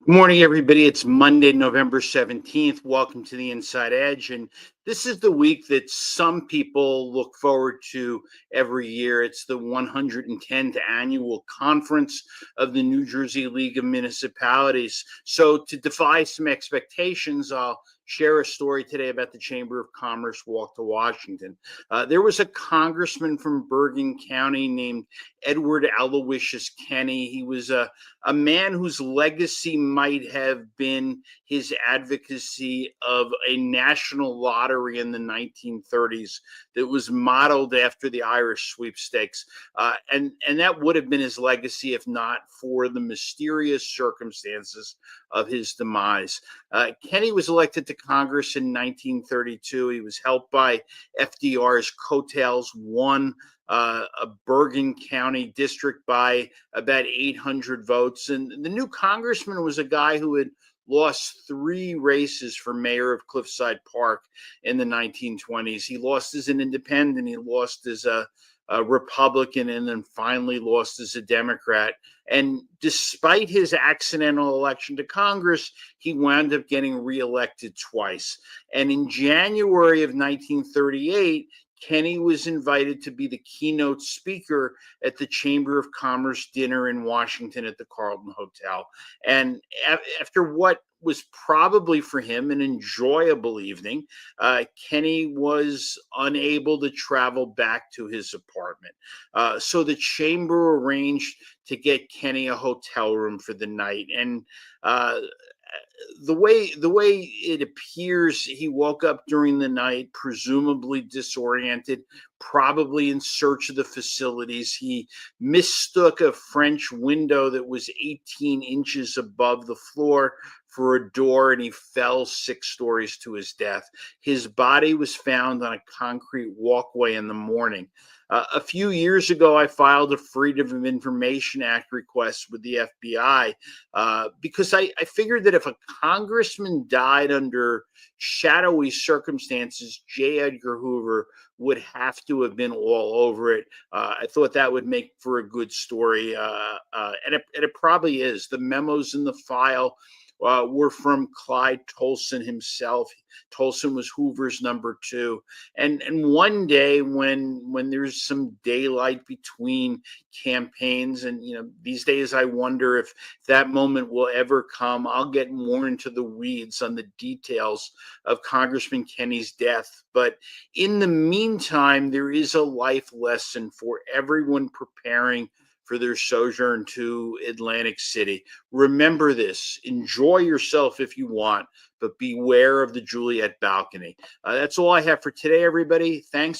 Good morning, everybody. It's Monday, November 17th. Welcome to the Inside Edge. And this is the week that some people look forward to every year. It's the 110th annual conference of the New Jersey League of Municipalities. So, to defy some expectations, I'll share a story today about the Chamber of Commerce walk to Washington. There was a congressman from Bergen County named Edward Aloysius Kenny. He was a man whose legacy might have been his advocacy of a national lottery in the 1930s that was modeled after the Irish sweepstakes. And that would have been his legacy if not for the mysterious circumstances of his demise. Kenny was elected to Congress in 1932. He was helped by FDR's coattails, won a Bergen County district by about 800 votes. And the new congressman was a guy who had lost 3 races for mayor of Cliffside Park in the 1920s. He lost as an independent, he lost as a Republican, and then finally lost as a Democrat. And despite his accidental election to Congress, he wound up getting reelected twice. And in January of 1938, Kenny was invited to be the keynote speaker at the Chamber of Commerce dinner in Washington at the Carlton Hotel. And after what was probably for him an enjoyable evening, Kenny was unable to travel back to his apartment. So the chamber arranged to get Kenny a hotel room for the night. And the way it appears, he woke up during the night, presumably disoriented, probably in search of the facilities. He mistook a French window that was 18 inches above the floor for a door, and he fell 6 stories to his death. His body was found on a concrete walkway in the morning. A few years ago, I filed a Freedom of Information Act request with the FBI because I figured that if a congressman died under shadowy circumstances, J. Edgar Hoover would have to have been all over it. I thought that would make for a good story, and it probably is. The memos in the file were from Clyde Tolson himself. Tolson was Hoover's number 2. And one day when there's some daylight between campaigns, and these days I wonder if that moment will ever come, I'll get more into the weeds on the details of Congressman Kenny's death. But in the meantime, there is a life lesson for everyone preparing for their sojourn to Atlantic City. Remember this: enjoy yourself if you want, but beware of the Juliet balcony. That's all I have for today, everybody. Thanks